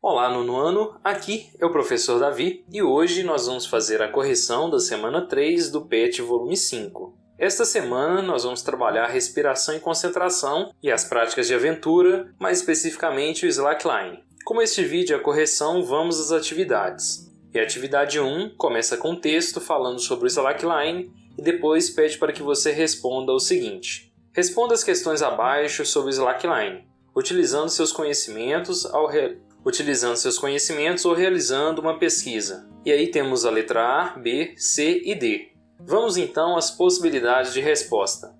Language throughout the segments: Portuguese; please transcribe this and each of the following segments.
Olá, nono ano, aqui é o professor Davi e hoje nós vamos fazer a correção da semana 3 do PET volume 5. Esta semana nós vamos trabalhar respiração e concentração e as práticas de aventura, mais especificamente o slackline. Como este vídeo é a correção, vamos às atividades. E a atividade 1 começa com um texto falando sobre o slackline e depois pede para que você responda o seguinte. Responda as questões abaixo sobre o slackline, utilizando seus conhecimentos ou realizando uma pesquisa. E aí temos a letra A, B, C e D. Vamos então às possibilidades de resposta.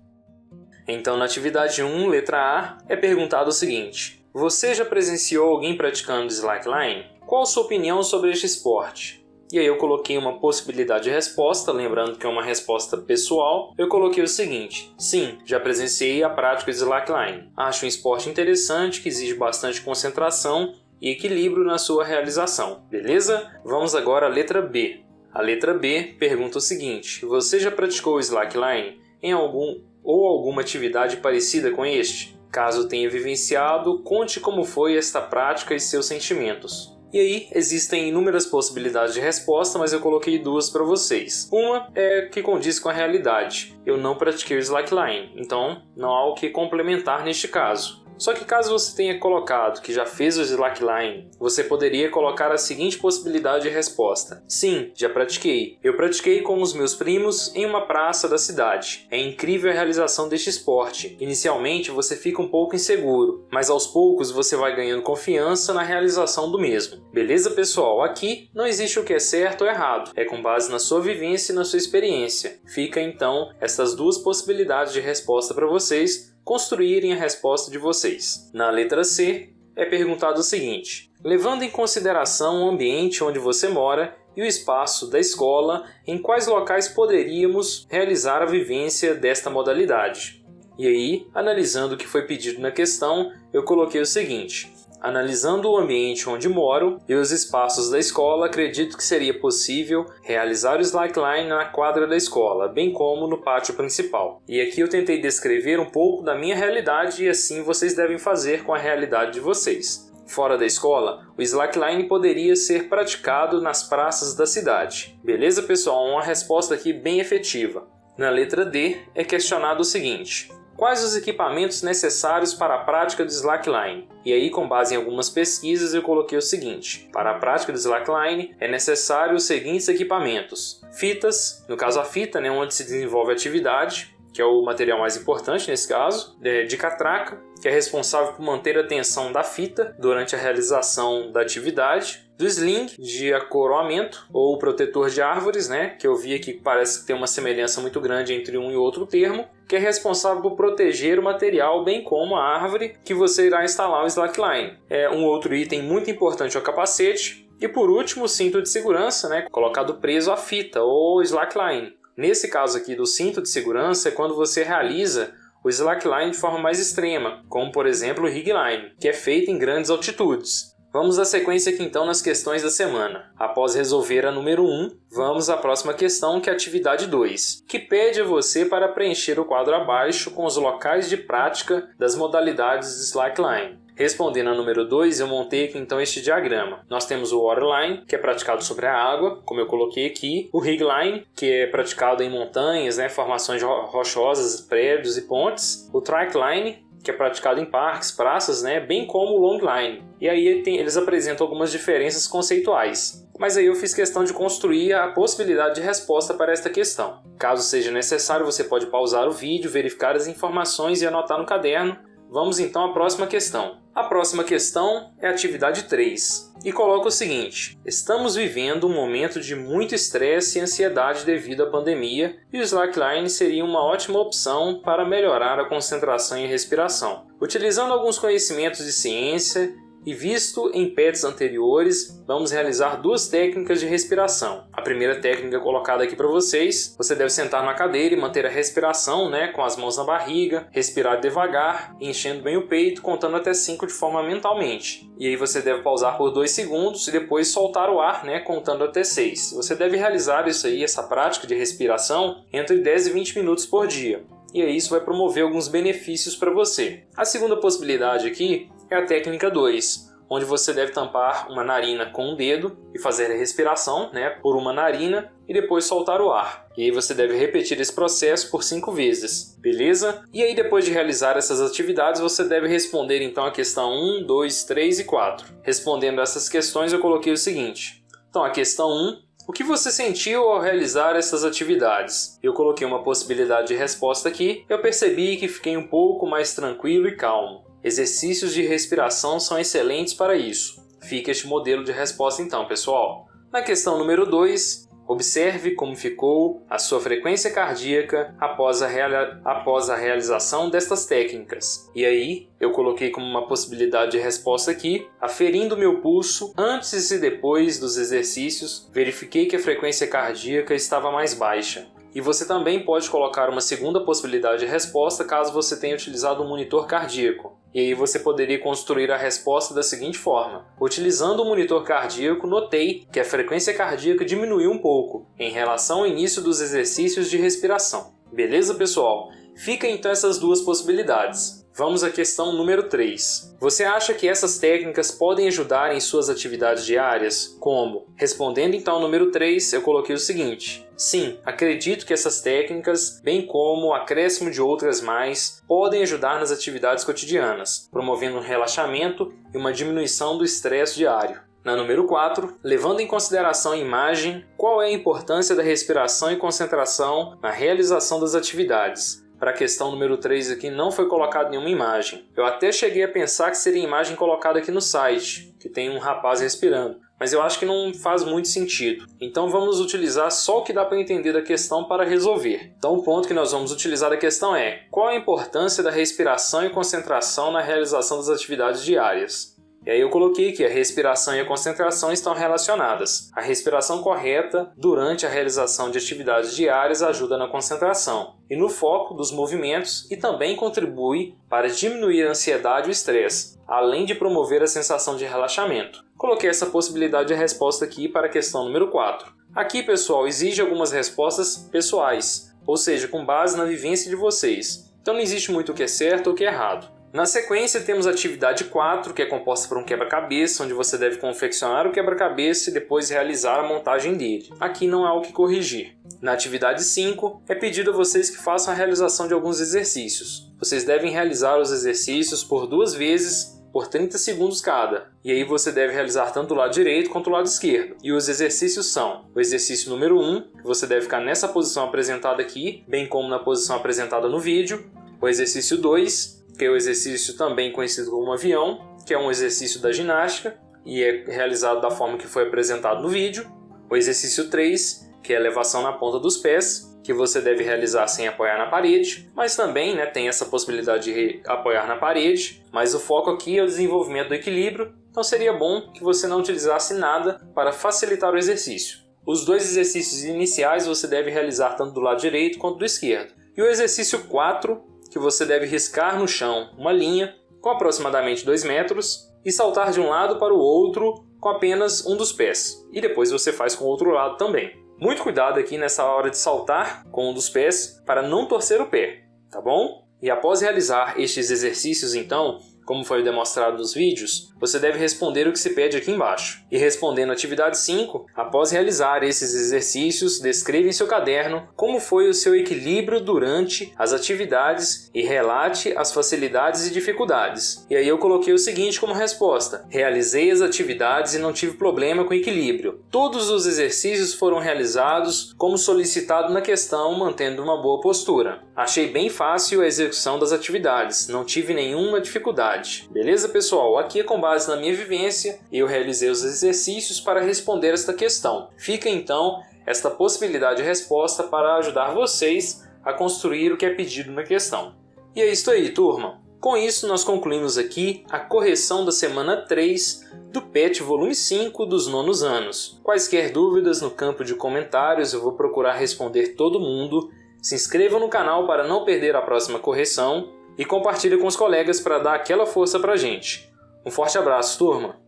Então, na atividade 1, letra A, é perguntado o seguinte. Você já presenciou alguém praticando slackline? Qual a sua opinião sobre este esporte? E aí eu coloquei uma possibilidade de resposta, lembrando que é uma resposta pessoal. Eu coloquei o seguinte. Sim, já presenciei a prática de slackline. Acho um esporte interessante que exige bastante concentração e equilíbrio na sua realização. Beleza? Vamos agora à letra B. A letra B pergunta o seguinte. Você já praticou slackline em alguma atividade parecida com este? Caso tenha vivenciado, conte como foi esta prática e seus sentimentos. E aí, existem inúmeras possibilidades de resposta, mas eu coloquei duas para vocês. Uma é que condiz com a realidade. Eu não pratiquei o slackline, então não há o que complementar neste caso. Só que caso você tenha colocado que já fez o slackline, você poderia colocar a seguinte possibilidade de resposta. Sim, já pratiquei. Eu pratiquei com os meus primos em uma praça da cidade. É incrível a realização deste esporte. Inicialmente você fica um pouco inseguro, mas aos poucos você vai ganhando confiança na realização do mesmo. Beleza, pessoal? Aqui não existe o que é certo ou errado. É com base na sua vivência e na sua experiência. Fica então essas duas possibilidades de resposta para vocês construírem a resposta de vocês. Na letra C, é perguntado o seguinte. Levando em consideração o ambiente onde você mora e o espaço da escola, em quais locais poderíamos realizar a vivência desta modalidade? E aí, analisando o que foi pedido na questão, eu coloquei o seguinte. Analisando o ambiente onde moro e os espaços da escola, acredito que seria possível realizar o slackline na quadra da escola, bem como no pátio principal. E aqui eu tentei descrever um pouco da minha realidade e assim vocês devem fazer com a realidade de vocês. Fora da escola, o slackline poderia ser praticado nas praças da cidade. Beleza, pessoal? Uma resposta aqui bem efetiva. Na letra D, é questionado o seguinte. Quais os equipamentos necessários para a prática do slackline? E aí, com base em algumas pesquisas, eu coloquei o seguinte. Para a prática do slackline, é necessário os seguintes equipamentos. Fitas, no caso a fita, onde se desenvolve a atividade, que é o material mais importante nesse caso. De catraca, que é responsável por manter a tensão da fita durante a realização da atividade. Do sling, de acoroamento, ou protetor de árvores, que eu vi aqui que parece que tem uma semelhança muito grande entre um e outro termo, que é responsável por proteger o material, bem como a árvore que você irá instalar o slackline. Um outro item muito importante é o capacete. E por último, o cinto de segurança, colocado preso à fita, ou slackline. Nesse caso aqui do cinto de segurança é quando você realiza o slackline de forma mais extrema, como por exemplo o ringline, que é feito em grandes altitudes. Vamos à sequência aqui então nas questões da semana. Após resolver a número 1, vamos à próxima questão, que é a atividade 2, que pede a você para preencher o quadro abaixo com os locais de prática das modalidades de slackline. Respondendo a número 2, eu montei aqui então este diagrama. Nós temos o waterline, que é praticado sobre a água, como eu coloquei aqui. O ringline, que é praticado em montanhas, formações rochosas, prédios e pontes. O trackline, que é praticado em parques, praças, bem como o longline. E aí eles apresentam algumas diferenças conceituais. Mas aí eu fiz questão de construir a possibilidade de resposta para esta questão. Caso seja necessário, você pode pausar o vídeo, verificar as informações e anotar no caderno. Vamos então à próxima questão. A próxima questão é a atividade 3 e coloca o seguinte. Estamos vivendo um momento de muito estresse e ansiedade devido à pandemia e o slackline seria uma ótima opção para melhorar a concentração e respiração. Utilizando alguns conhecimentos de ciência e visto em PETs anteriores, vamos realizar duas técnicas de respiração. A primeira técnica colocada aqui para vocês, você deve sentar na cadeira e manter a respiração, com as mãos na barriga, respirar devagar, enchendo bem o peito, contando até 5 de forma mentalmente. E aí você deve pausar por 2 segundos e depois soltar o ar, contando até 6. Você deve realizar essa prática de respiração entre 10 e 20 minutos por dia. E aí isso vai promover alguns benefícios para você. A segunda possibilidade aqui é a técnica 2, onde você deve tampar uma narina com um dedo e fazer a respiração, por uma narina e depois soltar o ar. E aí você deve repetir esse processo por 5 vezes, beleza? E aí depois de realizar essas atividades, você deve responder então a questão 1, 2, 3 e 4. Respondendo essas questões, eu coloquei o seguinte. Então, a questão 1, o que você sentiu ao realizar essas atividades? Eu coloquei uma possibilidade de resposta aqui. Eu percebi que fiquei um pouco mais tranquilo e calmo. Exercícios de respiração são excelentes para isso. Fica este modelo de resposta então, pessoal. Na questão número 2, observe como ficou a sua frequência cardíaca após a realização destas técnicas. E aí, eu coloquei como uma possibilidade de resposta aqui, aferindo meu pulso antes e depois dos exercícios, verifiquei que a frequência cardíaca estava mais baixa. E você também pode colocar uma segunda possibilidade de resposta caso você tenha utilizado um monitor cardíaco. E aí você poderia construir a resposta da seguinte forma. Utilizando o monitor cardíaco, notei que a frequência cardíaca diminuiu um pouco em relação ao início dos exercícios de respiração. Beleza, pessoal? Fica então essas duas possibilidades. Vamos à questão número 3. Você acha que essas técnicas podem ajudar em suas atividades diárias? Como? Respondendo então ao número 3, eu coloquei o seguinte. Sim, acredito que essas técnicas, bem como o acréscimo de outras mais, podem ajudar nas atividades cotidianas, promovendo um relaxamento e uma diminuição do estresse diário. Na número 4, levando em consideração a imagem, qual é a importância da respiração e concentração na realização das atividades? Para a questão número 3 aqui não foi colocada nenhuma imagem. Eu até cheguei a pensar que seria imagem colocada aqui no site, que tem um rapaz respirando. Mas eu acho que não faz muito sentido. Então vamos utilizar só o que dá para entender da questão para resolver. Então o ponto que nós vamos utilizar da questão é: qual a importância da respiração e concentração na realização das atividades diárias? E aí eu coloquei que a respiração e a concentração estão relacionadas. A respiração correta durante a realização de atividades diárias ajuda na concentração e no foco dos movimentos e também contribui para diminuir a ansiedade e o estresse, além de promover a sensação de relaxamento. Coloquei essa possibilidade de resposta aqui para a questão número 4. Aqui, pessoal, exige algumas respostas pessoais, ou seja, com base na vivência de vocês. Então não existe muito o que é certo ou o que é errado. Na sequência temos a atividade 4, que é composta por um quebra-cabeça, onde você deve confeccionar o quebra-cabeça e depois realizar a montagem dele. Aqui não há o que corrigir. Na atividade 5, é pedido a vocês que façam a realização de alguns exercícios. Vocês devem realizar os exercícios por 2 vezes, por 30 segundos cada. E aí você deve realizar tanto o lado direito quanto o lado esquerdo. E os exercícios são o exercício número 1, que você deve ficar nessa posição apresentada aqui, bem como na posição apresentada no vídeo. O exercício 2, que é o exercício também conhecido como avião, que é um exercício da ginástica e é realizado da forma que foi apresentado no vídeo. O exercício 3, que é a elevação na ponta dos pés, que você deve realizar sem apoiar na parede, mas também tem essa possibilidade de apoiar na parede, mas o foco aqui é o desenvolvimento do equilíbrio, então seria bom que você não utilizasse nada para facilitar o exercício. Os 2 exercícios iniciais você deve realizar tanto do lado direito quanto do esquerdo. E o exercício 4, que você deve riscar no chão uma linha com aproximadamente 2 metros e saltar de um lado para o outro com apenas um dos pés. E depois você faz com o outro lado também. Muito cuidado aqui nessa hora de saltar com um dos pés para não torcer o pé, tá bom? E após realizar estes exercícios então, como foi demonstrado nos vídeos, você deve responder o que se pede aqui embaixo. E respondendo a atividade 5, após realizar esses exercícios, descreva em seu caderno como foi o seu equilíbrio durante as atividades e relate as facilidades e dificuldades. E aí eu coloquei o seguinte como resposta: realizei as atividades e não tive problema com equilíbrio. Todos os exercícios foram realizados como solicitado na questão, mantendo uma boa postura. Achei bem fácil a execução das atividades, não tive nenhuma dificuldade. Beleza, pessoal? Aqui é com base na minha vivência, eu realizei os exercícios para responder esta questão. Fica então esta possibilidade de resposta para ajudar vocês a construir o que é pedido na questão. E é isso aí, turma! Com isso, nós concluímos aqui a correção da semana 3 do PET volume 5 dos 9º anos. Quaisquer dúvidas no campo de comentários, eu vou procurar responder todo mundo. Se inscreva no canal para não perder a próxima correção e compartilhe com os colegas para dar aquela força pra gente. Um forte abraço, turma!